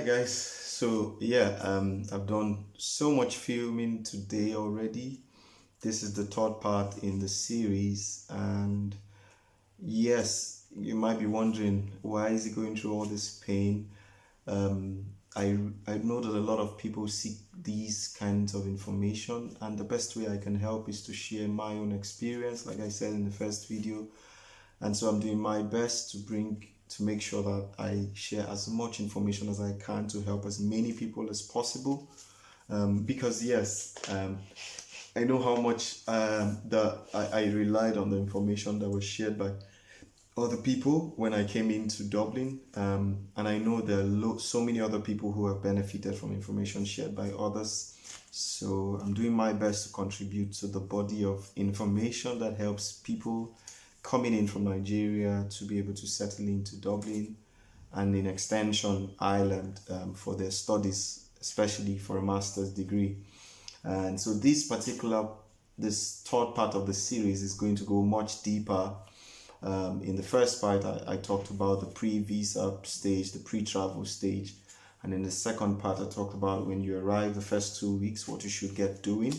guys. I've done so much filming today already. This is the third part in the series, and yes, you might be wondering why is he going through all this pain. Um, I know that a lot of people seek these kinds of information, and the best way I can help is to share my own experience, like I said in the first video. And so I'm doing my best to make sure that I share as much information as I can to help as many people as possible. Because yes, I know how much I relied on the information that was shared by other people when I came into Dublin, and I know there are so many other people who have benefited from information shared by others. So I'm doing my best to contribute to the body of information that helps people coming in from Nigeria to be able to settle into Dublin and in extension Ireland for their studies, especially for a master's degree. And so this third part of the series is going to go much deeper. In the first part, I talked about the pre-visa stage, the pre-travel stage. And in the second part, I talked about when you arrive, the first 2 weeks, what you should get doing.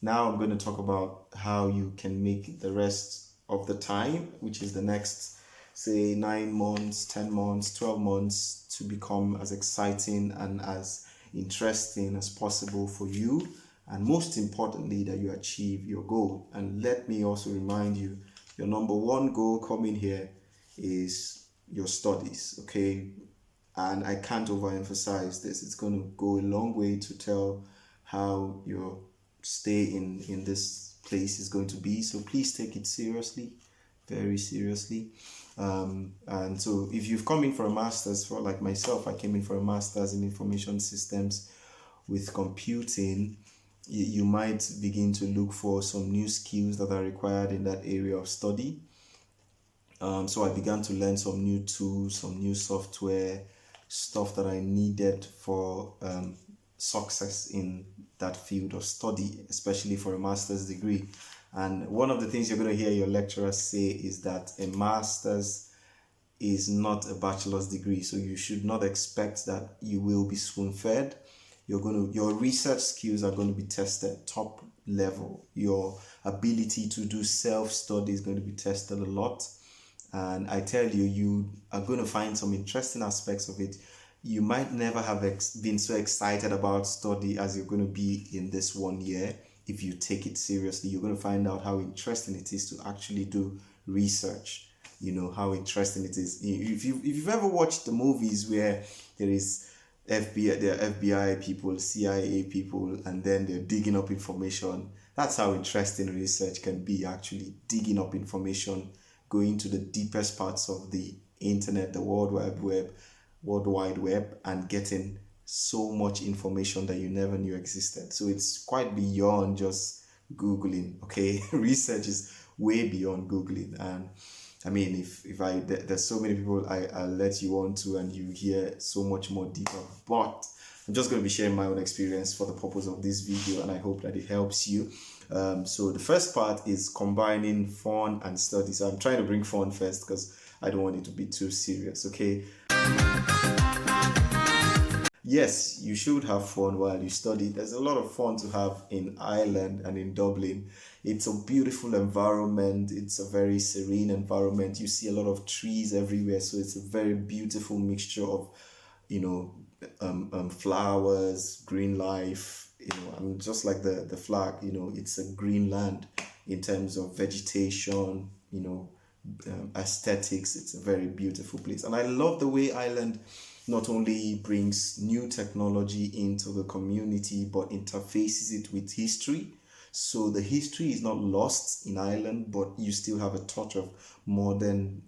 Now I'm going to talk about how you can make the rest of the time, which is the next, say, 9 months, 10 months, 12 months, to become as exciting and as interesting as possible for you. And most importantly, that you achieve your goal. And let me also remind you, your number one goal coming here is your studies, okay? And I can't overemphasize this. It's going to go a long way to tell how your stay in this place is going to be. So please take it seriously, very seriously. And so if you've come in for a master's, for like myself, I came in for a master's in information systems with computing, you might begin to look for some new skills that are required in that area of study. So I began to learn some new tools, some new software, stuff that I needed for success in that field of study, especially for a master's degree. And one of the things you're going to hear your lecturer say is that a master's is not a bachelor's degree, so you should not expect that you will be spoon-fed. Your research skills are going to be tested top level. Your ability to do self-study is going to be tested a lot. And I tell you, you are going to find some interesting aspects of it. You might never have been so excited about study as you're going to be in this 1 year. If you take it seriously, you're going to find out how interesting it is to actually do research. You know, how interesting it is. If you've ever watched the movies where there are FBI people, CIA people, and then they're digging up information. That's how interesting research can be, actually. Digging up information, going to the deepest parts of the internet, the World Wide Web, and getting so much information that you never knew existed. So it's quite beyond just Googling, okay? Research is way beyond Googling. And I mean, there's so many people I'll let you on to, and you hear so much more deeper, but I'm just going to be sharing my own experience for the purpose of this video, and I hope that it helps you. So the first part is combining fun and study. So I'm trying to bring fun first because I don't want it to be too serious, okay? Yes, you should have fun while you study. There's a lot of fun to have in Ireland and in Dublin. It's a beautiful environment. It's a very serene environment. You see a lot of trees everywhere. So it's a very beautiful mixture of, flowers, green life, and just like the flag, it's a green land in terms of vegetation, aesthetics. It's a very beautiful place. And I love the way Ireland not only brings new technology into the community, but interfaces it with history. So the history is not lost in Ireland, but you still have a touch of modern,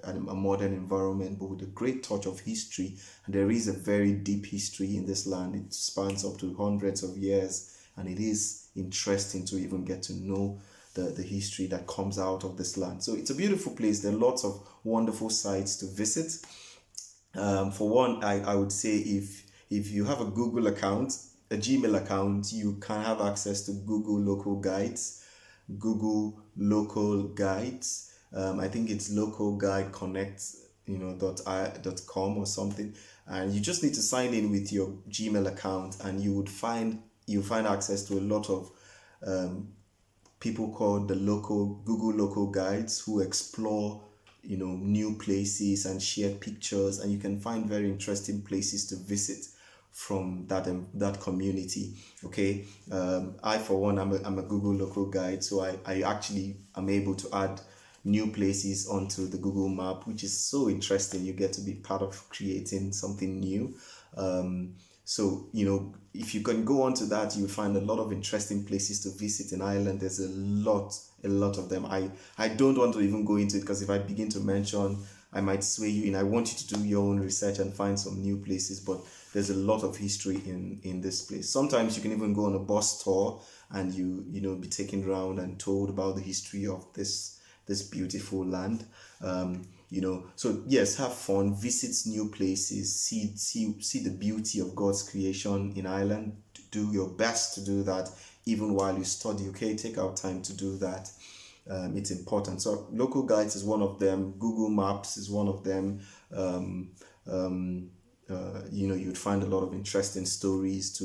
a modern environment, but with a great touch of history. And there is a very deep history in this land. It spans up to hundreds of years, and it is interesting to even get to know the history that comes out of this land. So it's a beautiful place. There are lots of wonderful sites to visit. For one, I would say if you have a Google account, a Gmail account, you can have access to Google Local Guides. I think it's Local Guide Connect .com or something, and you just need to sign in with your Gmail account, and you'll find access to a lot of people called the local Google local guides who explore new places and share pictures, and you can find very interesting places to visit from that community. Okay, I for one, I'm a Google local guide, so I actually am able to add new places onto the Google map, which is so interesting. You get to be part of creating something new. So if you can go onto that, you'll find a lot of interesting places to visit in Ireland. There's a lot of them. I don't want to even go into it, because if I begin to mention, I might sway you in. I want you to do your own research and find some new places, but there's a lot of history in this place. Sometimes you can even go on a bus tour, and be taken around and told about the history of this beautiful land. So yes, have fun, visit new places, see the beauty of God's creation in Ireland. Do your best to do that even while you study. Okay, take out time to do that. It's important. So local guides is one of them. Google Maps is one of them. You'd find a lot of interesting stories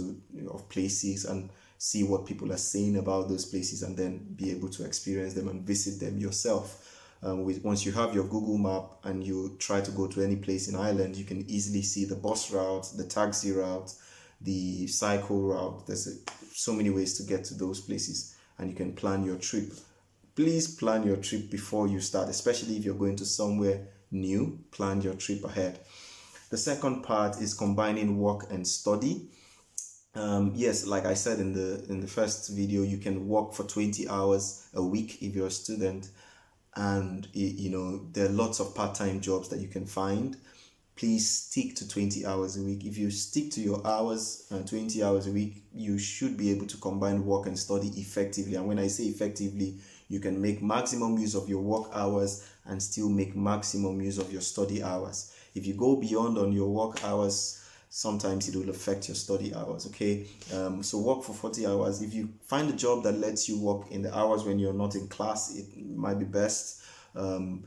of places, and see what people are saying about those places, and then be able to experience them and visit them yourself. Once you have your Google map and you try to go to any place in Ireland, you can easily see the bus route, the taxi route, the cycle route. There's so many ways to get to those places, and you can plan your trip. Please plan your trip before you start, especially if you're going to somewhere new. Plan your trip ahead. The second part is combining work and study. Yes, like I said in the first video, you can work for 20 hours a week if you're a student, and there are lots of part-time jobs that you can find. Please stick to 20 hours a week. If you stick to your hours, 20 hours a week, you should be able to combine work and study effectively. And when I say effectively, you can make maximum use of your work hours and still make maximum use of your study hours. If you go beyond on your work hours, sometimes it will affect your study hours. Okay, so work for 40 hours. If you find a job that lets you work in the hours when you're not in class, it might be best. And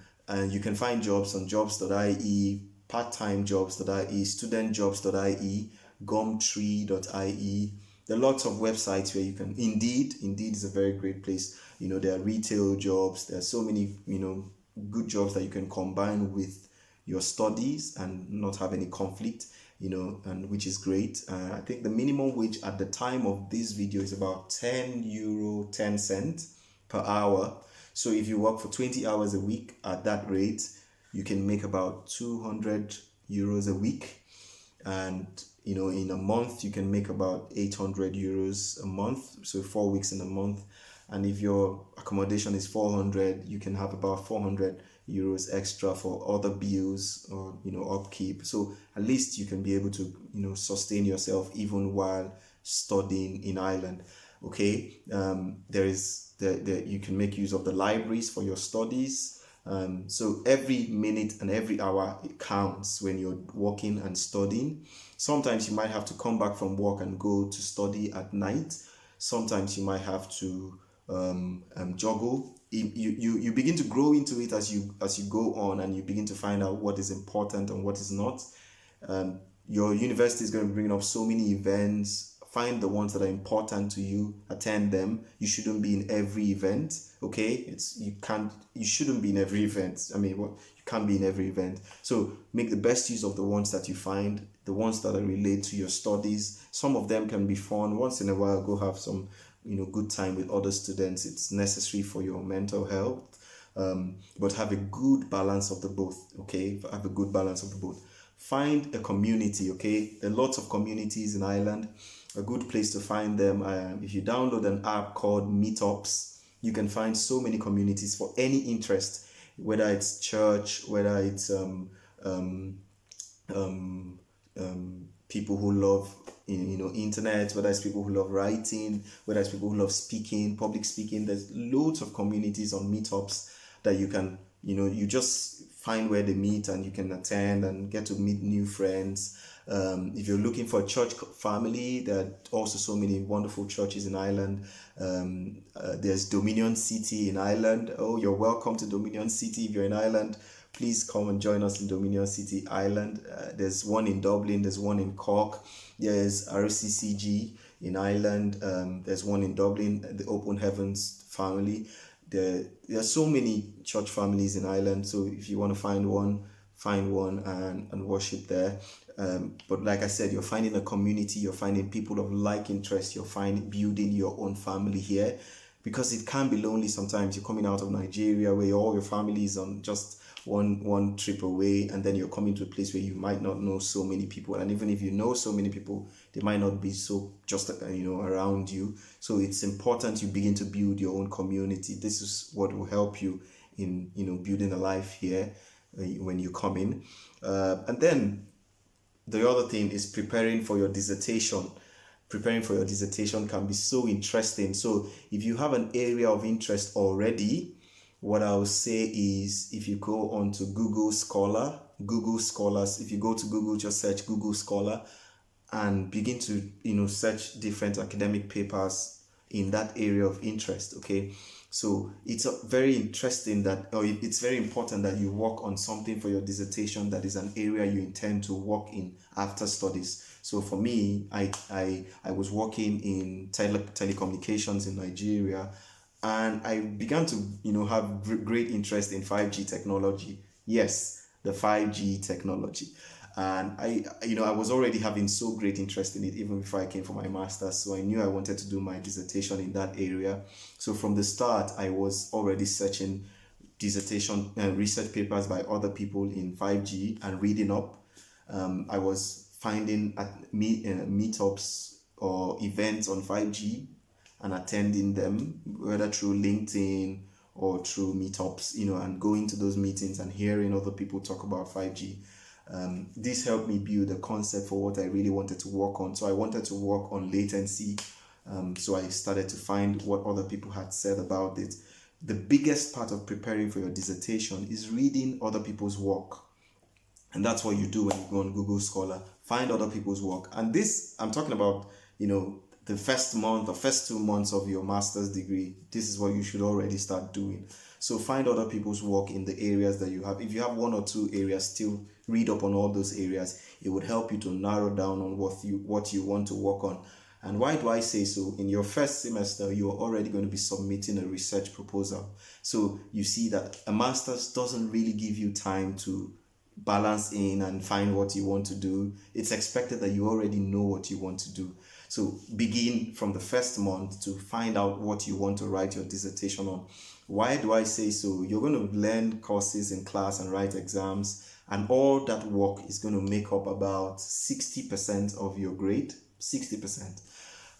you can find jobs on jobs.ie, part-time jobs.ie, studentjobs.ie, gumtree.ie. There are lots of websites where you can. Indeed is a very great place. There are retail jobs. There are so many good jobs that you can combine with your studies and not have any conflict, and which is great. I think the minimum wage at the time of this video is about €10 per hour. So if you work for 20 hours a week at that rate, you can make about €200 a week. And in a month you can make about €800 a month, so 4 weeks in a month. And if your accommodation is 400, you can have about €400 extra for other bills or upkeep. So at least you can be able to sustain yourself even while studying in Ireland. Okay, you can make use of the libraries for your studies. So every minute and every hour, it counts when you're working and studying. Sometimes you might have to come back from work and go to study at night. Sometimes you might have to juggle. You begin to grow into it as you go on, and you begin to find out what is important and what is not. Your university is going to be bringing up so many events. Find the ones that are important to you, attend them. You shouldn't be in every event. Okay, you shouldn't be in every event. You can't be in every event. So make the best use of the ones that you find, the ones that are related to your studies. Some of them can be fun. Once in a while, go have some good time with other students. It's necessary for your mental health. But have a good balance of the both. Okay, have a good balance of the both. Find a community. Okay, there are lots of communities in Ireland. A good place to find them, if you download an app called Meetups, you can find so many communities for any interest, whether it's church, whether it's people who love internet, whether it's people who love writing, whether it's people who love speaking, public speaking. There's loads of communities on Meetups that you can you just find where they meet, and you can attend and get to meet new friends. If you're looking for a church family, there are also so many wonderful churches in Ireland. There's Dominion City in Ireland. Oh, you're welcome to Dominion City if you're in Ireland. please come and join us in Dominion City, Ireland. There's one in Dublin, there's one in Cork, there's RCCG in Ireland, there's one in Dublin, the Open Heavens family. There are so many church families in Ireland, so if you want to find one and worship there. But like I said, you're finding a community, you're finding people of like interest, you're finding building your own family here, because it can be lonely sometimes. You're coming out of Nigeria where all your family is on just one trip away, and then you're coming to a place where you might not know so many people, and even if you know so many people, they might not be so just around you. So it's important you begin to build your own community. This is what will help you in building a life here when you come in. And then the other thing is preparing for your dissertation. Preparing for your dissertation can be so interesting. So if you have an area of interest already, what I would say is, if you go on to Google Scholars, if you go to Google, just search Google Scholar and begin to search different academic papers in that area of interest. Okay, so it's very interesting it's very important that you work on something for your dissertation that is an area you intend to work in after studies. So for me, I was working in telecommunications in Nigeria, and I began to have great interest in 5G technology. Yes, the 5G technology. And I was already having so great interest in it even before I came for my master's. So I knew I wanted to do my dissertation in that area. So from the start, I was already searching dissertation and research papers by other people in 5G and reading up. I was finding meetups or events on 5G and attending them, whether through LinkedIn or through meetups, and going to those meetings and hearing other people talk about 5G. This helped me build a concept for what I really wanted to work on. So I wanted to work on latency. So I started to find what other people had said about it. The biggest part of preparing for your dissertation is reading other people's work. And that's what you do when you go on Google Scholar. Find other people's work. And this, I'm talking about, the first month or first 2 months of your master's degree. This is what you should already start doing. So find other people's work in the areas that you have. If you have 1 or 2 areas, still read up on all those areas. It would help you to narrow down on what you want to work on. And why do I say so? In your first semester, you're already going to be submitting a research proposal. So you see that a master's doesn't really give you time to balance in and find what you want to do. It's expected that you already know what you want to do. So begin from the first month to find out what you want to write your dissertation on. Why do I say so? You're going to learn courses in class and write exams, and all that work is going to make up about 60% of your grade, 60%.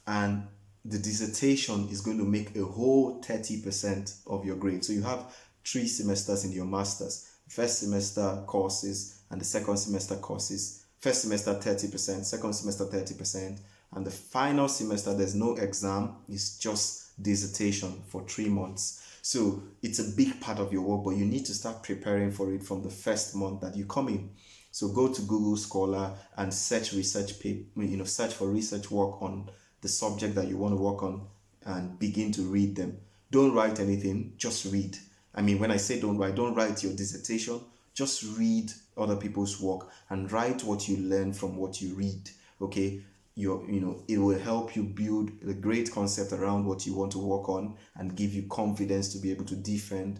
And the dissertation is going to make a whole 30% of your grade. So you have 3 semesters in your master's. First semester courses and the second semester courses. First semester 30%, second semester 30%, and the final semester there's no exam, it's just dissertation for 3 months. So it's a big part of your work, but you need to start preparing for it from the first month that you come in. So go to Google Scholar and search search for research work on the subject that you want to work on and begin to read them. Don't write anything, just read. When I say don't write your dissertation, just read other people's work and write what you learn from what you read. Okay, it will help you build a great concept around what you want to work on and give you confidence to be able to defend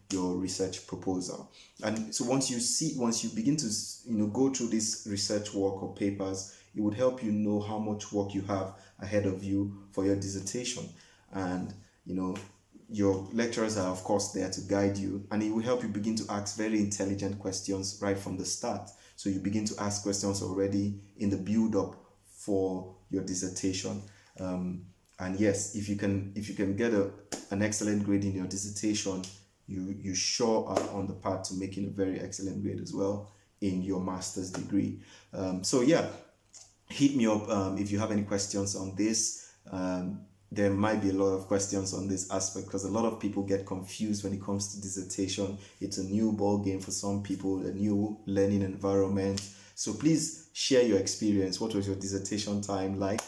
your research proposal. And so once you begin to go through this research work or papers, it would help you know how much work you have ahead of you for your dissertation. And your lecturers are of course there to guide you, and it will help you begin to ask very intelligent questions right from the start. So you begin to ask questions already in the build up for your dissertation. And yes, if you can get an excellent grade in your dissertation, you sure are on the path to making a very excellent grade as well in your master's degree. So yeah, hit me up if you have any questions on this. There might be a lot of questions on this aspect because a lot of people get confused when it comes to dissertation. It's a new ball game for some people, a new learning environment. So please share your experience. What was your dissertation time like?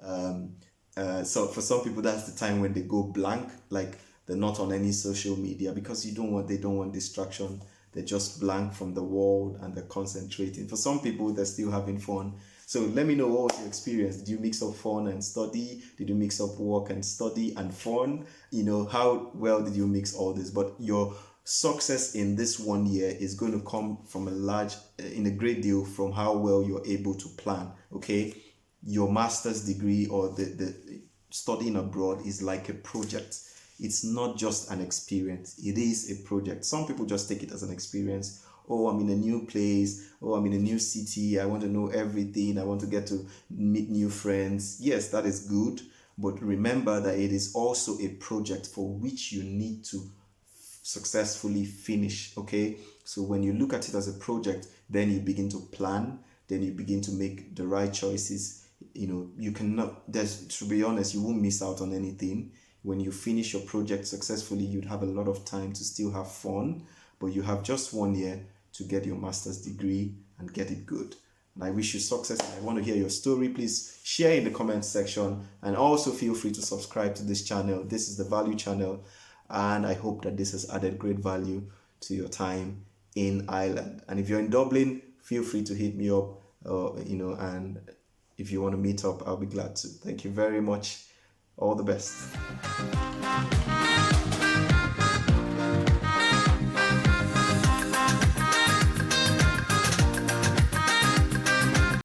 So for some people, that's the time when they go blank, like they're not on any social media because they don't want distraction. they're just blank from the world and they're concentrating. For some people, they're still having fun. So let me know, what was your experience? Did you mix up fun and study? Did you mix up work and study and fun? How well did you mix all this? But your success in this 1 year is going to come from in a great deal from how well you're able to plan. Okay, your master's degree or the studying abroad is like a project. It's not just an experience, it is a project. Some people just take it as an experience. Oh, I'm in a new place. Oh, I'm in a new city. I want to know everything. I want to get to meet new friends. Yes, that is good. But remember that it is also a project for which you need to successfully finish. Okay, so when you look at it as a project, then you begin to plan, then you begin to make the right choices. You cannot, to be honest, you won't miss out on anything. When you finish your project successfully, you'd have a lot of time to still have fun, but you have just 1 year to get your master's degree and get it good. And I wish you success. I want to hear your story. Please share in the comment section, and also feel free to subscribe to this channel. This is the Value Channel, and I hope that this has added great value to your time in Ireland. And if you're in Dublin, feel free to hit me up, and if you want to meet up, I'll be glad to. Thank you very much. All the best.